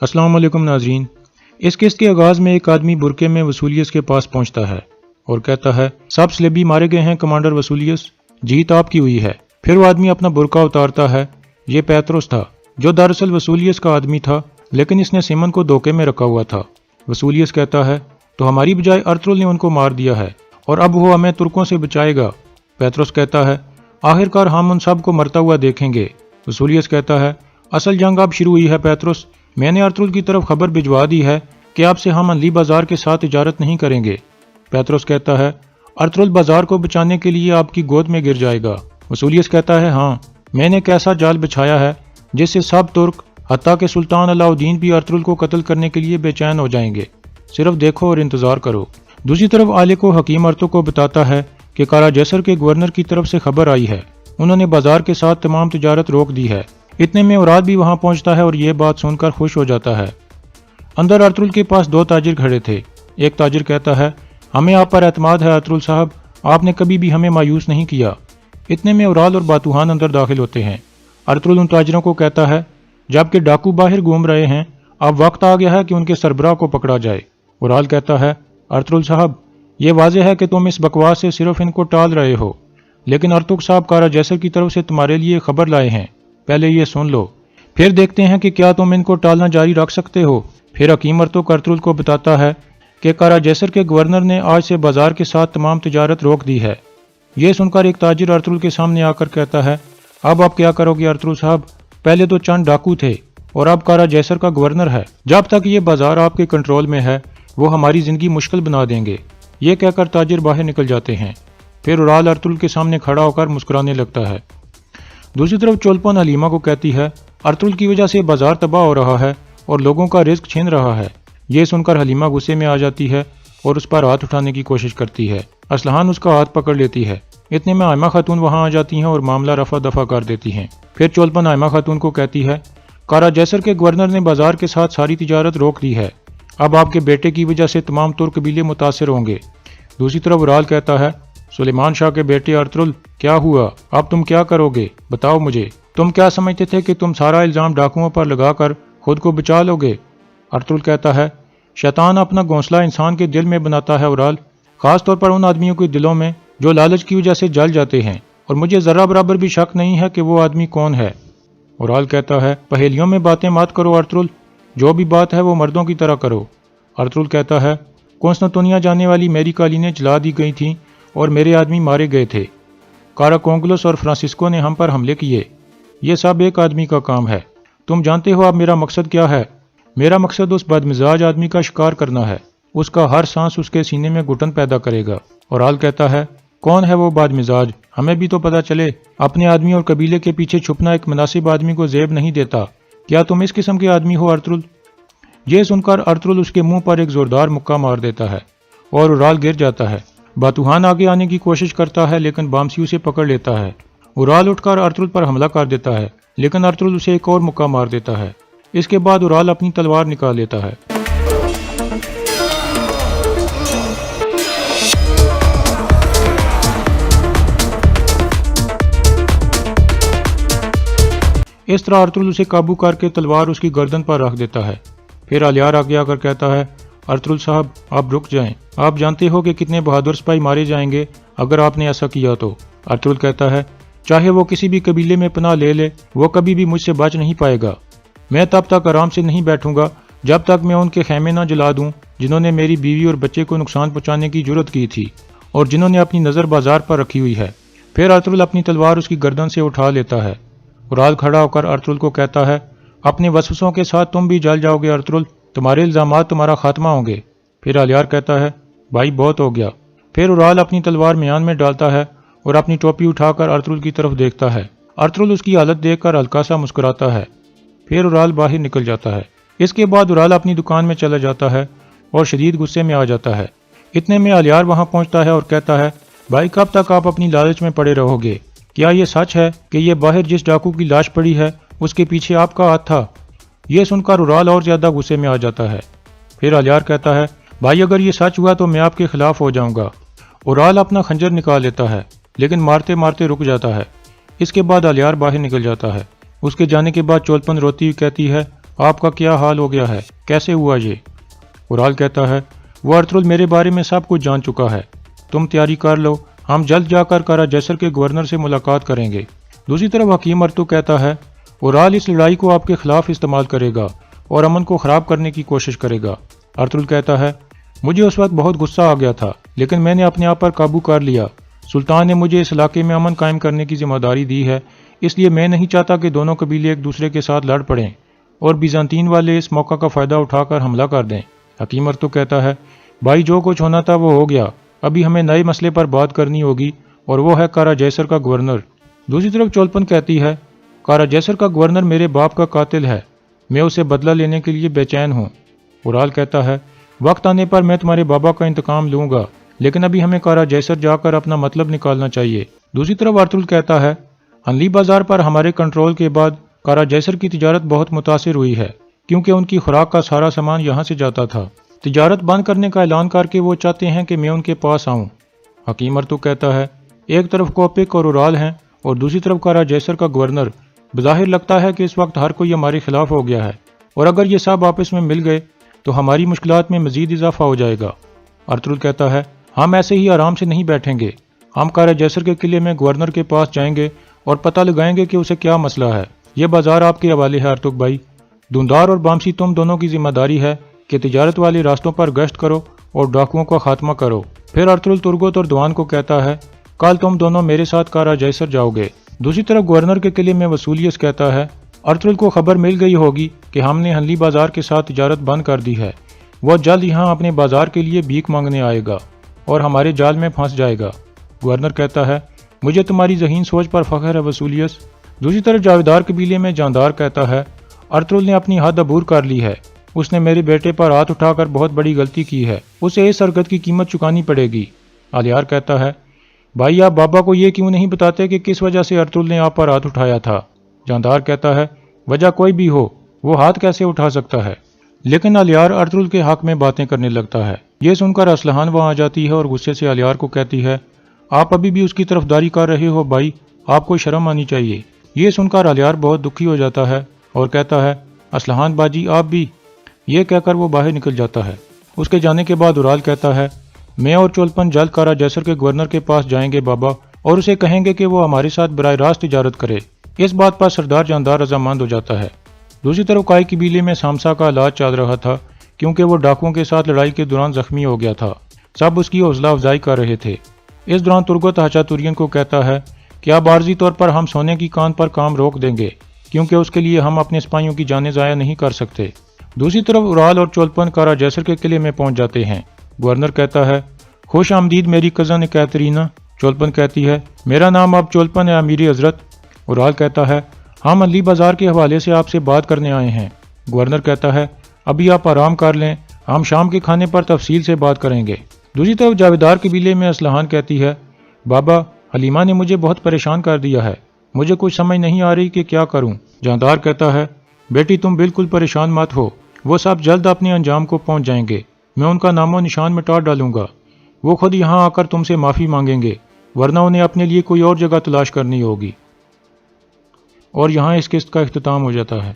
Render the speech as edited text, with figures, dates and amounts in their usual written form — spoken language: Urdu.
السلام علیکم ناظرین۔ اس قسط کے آغاز میں ایک آدمی برقعے میں وسولیس کے پاس پہنچتا ہے اور کہتا ہے سب سلیبی مارے گئے ہیں کمانڈر وسولیس، جیت آپ کی ہوئی ہے۔ پھر وہ آدمی اپنا برقع اتارتا ہے۔ یہ پیتروس تھا جو دراصل وسولیس کا آدمی تھا، لیکن اس نے سیمن کو دھوکے میں رکھا ہوا تھا۔ وسولیس کہتا ہے تو ہماری بجائے ارطغرل نے ان کو مار دیا ہے اور اب وہ ہمیں ترکوں سے بچائے گا۔ پیتروس کہتا ہے آخر کار ہم ان سب کو مرتا ہوا دیکھیں گے۔ وسولیس کہتا ہے اصل جنگ اب شروع ہوئی ہے پیتروس، میں نے ارطغرل کی طرف خبر بھجوا دی ہے کہ اب سے ہم انلی بازار کے ساتھ تجارت نہیں کریں گے۔ پیتروس کہتا ہے ارطغرل بازار کو بچانے کے لیے آپ کی گود میں گر جائے گا۔ وسولیس کہتا ہے ہاں، میں نے کیسا جال بچھایا ہے جس سے سب ترک حتیٰ کہ سلطان علاء الدین بھی ارطغرل کو قتل کرنے کے لیے بے چین ہو جائیں گے، صرف دیکھو اور انتظار کرو۔ دوسری طرف آلے کو حکیم ارطغرل کو بتاتا ہے کہ قارا جیسر کے گورنر کی طرف سے خبر آئی ہے، انہوں نے بازار کے ساتھ تمام تجارت روک دی ہے۔ اتنے میں اوراد بھی وہاں پہنچتا ہے اور یہ بات سن کر خوش ہو جاتا ہے۔ اندر ارطغرل کے پاس دو تاجر کھڑے تھے۔ ایک تاجر کہتا ہے ہمیں آپ پر اعتماد ہے ارطغرل صاحب، آپ نے کبھی بھی ہمیں مایوس نہیں کیا۔ اتنے میں اورال اور باتوہان اندر داخل ہوتے ہیں۔ ارطغرل ان تاجروں کو کہتا ہے جبکہ ڈاکو باہر گھوم رہے ہیں، اب وقت آ گیا ہے کہ ان کے سربراہ کو پکڑا جائے۔ اورال کہتا ہے ارطغرل صاحب یہ واضح ہے کہ تم اس بکواس سے صرف ان کو ٹال رہے ہو، لیکن ارطغرل صاحب قارا جیسر کی طرف سے تمہارے لیے خبر لائے ہیں، پہلے یہ سن لو، پھر دیکھتے ہیں کہ کیا تم ان کو ٹالنا جاری رکھ سکتے ہو۔ پھر حکیم ارطغرل کو بتاتا ہے کہ قارا جیسر کے گورنر نے آج سے بازار کے ساتھ تمام تجارت روک دی ہے۔ یہ سن کر ایک تاجر ارطغرل کے سامنے آ کر کہتا ہے اب آپ کیا کرو گے ارطغرل صاحب، پہلے تو چند ڈاکو تھے اور اب قارا جیسر کا گورنر ہے، جب تک یہ بازار آپ کے کنٹرول میں ہے وہ ہماری زندگی مشکل بنا دیں گے۔ یہ کہہ کر تاجر باہر نکل جاتے ہیں۔ پھر اورال ارطغرل کے سامنے کھڑا ہو کر مسکرانے لگتا ہے۔ دوسری طرف چولپن حلیمہ کو کہتی ہے ارطغرل کی وجہ سے بازار تباہ ہو رہا ہے اور لوگوں کا رزق چھن رہا ہے۔ یہ سن کر حلیمہ غصے میں آ جاتی ہے اور اس پر ہاتھ اٹھانے کی کوشش کرتی ہے۔ اسلحان اس کا ہاتھ پکڑ لیتی ہے۔ اتنے میں آئمہ خاتون وہاں آ جاتی ہیں اور معاملہ رفع دفع کر دیتی ہیں۔ پھر چولپن آئمہ خاتون کو کہتی ہے قارا جیسر کے گورنر نے بازار کے ساتھ ساری تجارت روک دی ہے، اب آپ کے بیٹے کی وجہ سے تمام ترک قبیلے متاثر ہوں گے۔ دوسری طرف اورال کہتا ہے سلیمان شاہ کے بیٹے ارطغرل کیا ہوا، اب تم کیا کرو گے بتاؤ مجھے، تم کیا سمجھتے تھے کہ تم سارا الزام ڈاکوؤں پر لگا کر خود کو بچا لو گے؟ ارطغرل کہتا ہے شیطان اپنا گھونسلہ انسان کے دل میں بناتا ہے اورال، خاص طور پر ان آدمیوں کے دلوں میں جو لالچ کی وجہ سے جل جاتے ہیں، اور مجھے ذرہ برابر بھی شک نہیں ہے کہ وہ آدمی کون ہے۔ اورال کہتا ہے پہیلیوں میں باتیں مت کرو ارطغرل، جو بھی بات ہے وہ مردوں کی طرح کرو۔ ارطغرل کہتا ہے قسطنطنیہ جانے والی میری قالینیں جلا دی گئی تھیں اور میرے آدمی مارے گئے تھے، قارا کونگلس اور فرانسسکو نے ہم پر حملے کیے، یہ سب ایک آدمی کا کام ہے۔ تم جانتے ہو اب میرا مقصد کیا ہے؟ میرا مقصد اس بدمزاج آدمی کا شکار کرنا ہے، اس کا ہر سانس اس کے سینے میں گھٹن پیدا کرے گا۔ اورال کہتا ہے کون ہے وہ بدمزاج، ہمیں بھی تو پتہ چلے، اپنے آدمی اور قبیلے کے پیچھے چھپنا ایک مناسب آدمی کو زیب نہیں دیتا، کیا تم اس قسم کے آدمی ہو ارطغرل؟ یہ سن کر ارطغرل اس کے منہ پر ایک زوردار مکہ مار دیتا ہے اور اورال گر جاتا ہے۔ باتوہان آگے آنے کی کوشش کرتا ہے لیکن بامسی اسے پکڑ لیتا ہے۔ اورال اٹھ کر ارطغرل پر حملہ کر دیتا ہے لیکن ارطغرل اسے ایک اور مکہ مار دیتا ہے۔ اس کے بعد اورال اپنی تلوار نکال لیتا ہے۔ اس طرح ارطغرل اسے قابو کر کے تلوار اس کی گردن پر رکھ دیتا ہے۔ پھر الیار آگے آ کر کہتا ہے ارطغرل صاحب آپ رک جائیں، آپ جانتے ہو کہ کتنے بہادر سپاہی مارے جائیں گے اگر آپ نے ایسا کیا تو۔ ارطغرل کہتا ہے چاہے وہ کسی بھی قبیلے میں پناہ لے لے وہ کبھی بھی مجھ سے بچ نہیں پائے گا، میں تب تک آرام سے نہیں بیٹھوں گا جب تک میں ان کے خیمے نہ جلا دوں جنہوں نے میری بیوی اور بچے کو نقصان پہنچانے کی جرت کی تھی اور جنہوں نے اپنی نظر بازار پر رکھی ہوئی ہے۔ پھر ارطغرل اپنی تلوار اس کی گردن سے اٹھا لیتا ہے۔ اورال کھڑا ہو کر ارطغرل کو کہتا ہے اپنے وسوسوں کے ساتھ تم بھی جل جاؤ گے ارطغرل، تمہارے الزامات تمہارا خاتمہ ہوں گے۔ پھر الیار کہتا ہے بھائی بہت ہو گیا۔ پھر اورال اپنی تلوار میان میں ڈالتا ہے اور اپنی ٹوپی اٹھا کر ارطغرل کی طرف دیکھتا ہے۔ ارطغرل اس کی حالت دیکھ کر ہلکا سا مسکراتا ہے۔ پھر اورال باہر نکل جاتا ہے۔ اس کے بعد اورال اپنی دکان میں چلا جاتا ہے اور شدید غصے میں آ جاتا ہے۔ اتنے میں الیار وہاں پہنچتا ہے اور کہتا ہے بھائی کب تک آپ اپنی لالچ میں پڑے رہو گے؟ کیا یہ سچ ہے کہ یہ باہر جس ڈاکو کی لاش پڑی ہے اس کے پیچھے آپ کا ہاتھ تھا؟ یہ سن کر اورال اور زیادہ غصے میں آ جاتا ہے۔ پھر الیار کہتا ہے بھائی اگر یہ سچ ہوا تو میں آپ کے خلاف ہو جاؤں گا۔ اورال اپنا خنجر نکال لیتا ہے لیکن مارتے مارتے رک جاتا ہے۔ اس کے بعد الیار باہر نکل جاتا ہے۔ اس کے جانے کے بعد چولپن روتی ہوئی کہتی ہے آپ کا کیا حال ہو گیا ہے؟ کیسے ہوا یہ؟ اورال کہتا ہے وہ ارطغرل میرے بارے میں سب کچھ جان چکا ہے، تم تیاری کر لو، ہم جلد جا کر کارا جیسر کے گورنر سے ملاقات کریں گے۔ دوسری طرف حکیم ارطغرل کہتا ہے اورال اس لڑائی کو آپ کے خلاف استعمال کرے گا اور امن کو خراب کرنے کی کوشش کرے گا۔ ارطغرل کہتا ہے مجھے اس وقت بہت غصہ آ گیا تھا، لیکن میں نے اپنے آپ پر قابو کر لیا۔ سلطان نے مجھے اس علاقے میں امن قائم کرنے کی ذمہ داری دی ہے، اس لیے میں نہیں چاہتا کہ دونوں قبیلے ایک دوسرے کے ساتھ لڑ پڑیں اور بیزنطین والے اس موقع کا فائدہ اٹھا کر حملہ کر دیں۔ حکیم ارطغرل کہتا ہے بھائی جو کچھ ہونا تھا وہ ہو گیا، ابھی ہمیں نئے مسئلے پر بات کرنی ہوگی اور وہ ہے کارا جیسر کا گورنر۔ دوسری طرف چولپن کہتی ہے کارا جیسر کا گورنر میرے باپ کا قاتل ہے، میں اسے بدلہ لینے کے لیے بے چین ہوں۔ اورال کہتا ہے وقت آنے پر میں تمہارے بابا کا انتقام لوں گا، لیکن ابھی ہمیں کارا جیسر جا کر اپنا مطلب نکالنا چاہیے۔ دوسری طرف ارطغرل کہتا ہے انلی بازار پر ہمارے کنٹرول کے بعد کارا جیسر کی تجارت بہت متاثر ہوئی ہے، کیونکہ ان کی خوراک کا سارا سامان یہاں سے جاتا تھا۔ تجارت بند کرنے کا اعلان کر کے وہ چاہتے ہیں کہ میں ان کے پاس آؤں۔ حکیم ارطغرل کہتا ہے ایک طرف کوپک اور اورال ہیں اور دوسری طرف کارا جیسر کا گورنر، بظاہر لگتا ہے کہ اس وقت ہر کوئی ہمارے خلاف ہو گیا ہے، اور اگر یہ سب آپس میں مل گئے تو ہماری مشکلات میں مزید اضافہ ہو جائے گا۔ ارطغرل کہتا ہے ہم ایسے ہی آرام سے نہیں بیٹھیں گے، ہم کارا جیسر کے قلعے میں گورنر کے پاس جائیں گے اور پتہ لگائیں گے کہ اسے کیا مسئلہ ہے۔ یہ بازار آپ کے حوالے ہے ارطغرل بھائی، دھندار اور بامسی تم دونوں کی ذمہ داری ہے کہ تجارت والے راستوں پر گشت کرو اور ڈاکوؤں کا خاتمہ کرو۔ پھر ارطغرل ترگت اور دوان کو کہتا ہے کل تم دونوں میرے ساتھ کارا جیسر جاؤ گے۔ دوسری طرف گورنر کے قلعے میں وسولیس کہتا ہے ارطغرل کو خبر مل گئی ہوگی کہ ہم نے ہنلی بازار کے ساتھ تجارت بند کر دی ہے، وہ جلد یہاں اپنے بازار کے لیے بھیک مانگنے آئے گا اور ہمارے جال میں پھنس جائے گا۔ گورنر کہتا ہے مجھے تمہاری ذہین سوچ پر فخر ہے وسولیس۔ دوسری طرف جاویدار قبیلے میں جاندار کہتا ہے ارطغرل نے اپنی حد عبور کر لی ہے، اس نے میرے بیٹے پر ہاتھ اٹھا کر بہت بڑی غلطی کی ہے، اسے اس حرکت کی قیمت چکانی پڑے گی۔ الیار کہتا ہے بھائی آپ بابا کو یہ کیوں نہیں بتاتے کہ کس وجہ سے ارطغرل نے آپ پر ہاتھ اٹھایا تھا؟ جاندار کہتا ہے وجہ کوئی بھی ہو، وہ ہاتھ کیسے اٹھا سکتا ہے؟ لیکن الیار ارطغرل کے حق میں باتیں کرنے لگتا ہے۔ یہ سن کر اسلحان وہاں آ جاتی ہے اور غصے سے الیار کو کہتی ہے آپ ابھی بھی اس کی طرفداری کر رہے ہو بھائی، آپ کو شرم آنی چاہیے۔ یہ سن کر الیار بہت دکھی ہو جاتا ہے اور کہتا ہے اسلحان باجی آپ بھی۔ یہ کہہ کر وہ باہر نکل جاتا ہے۔ اس کے جانے کے بعد اورال کہتا ہے میں اور چولپن جلد کارا جیسر کے گورنر کے پاس جائیں گے بابا، اور اسے کہیں گے کہ وہ ہمارے ساتھ براہ راست تجارت کرے۔ اس بات پر سردار جاندار رضامند ہو جاتا ہے۔ دوسری طرف کائی قبیلے میں سامسا کا علاج چل رہا تھا، کیونکہ وہ ڈاکوؤں کے ساتھ لڑائی کے دوران زخمی ہو گیا تھا۔ سب اس کی حوصلہ افزائی کر رہے تھے۔ اس دوران ترگت ہچاتورین کو کہتا ہے کہ اب عارضی طور پر ہم سونے کی کان پر کام روک دیں گے، کیونکہ اس کے لیے ہم اپنے سپاہیوں کی جانیں ضائع نہیں کر سکتے۔ دوسری طرف اورال اور چولپن کارا جیسر کے قلعے میں پہنچ جاتے ہیں۔ گورنر کہتا ہے خوش آمدید میری کزن کیترینا۔ چولپن کہتی ہے میرا نام اب چولپن ہے امیر حضرت۔ اورال کہتا ہے ہم علی بازار کے حوالے سے آپ سے بات کرنے آئے ہیں۔ گورنر کہتا ہے ابھی آپ آرام کر لیں، ہم شام کے کھانے پر تفصیل سے بات کریں گے۔ دوسری طرف جاویدار قبیلے میں اسلحان کہتی ہے بابا حلیمہ نے مجھے بہت پریشان کر دیا ہے، مجھے کچھ سمجھ نہیں آ رہی کہ کیا کروں۔ جاندار کہتا ہے بیٹی تم بالکل پریشان مت ہو، وہ سب جلد اپنے انجام کو پہنچ جائیں گے، میں ان کا نام و نشان مٹا ڈالوں گا، وہ خود یہاں آ کر تم سے معافی مانگیں گے، ورنہ انہیں اپنے لیے کوئی اور جگہ تلاش کرنی ہوگی۔ اور یہاں اس قسط کا اختتام ہو جاتا ہے۔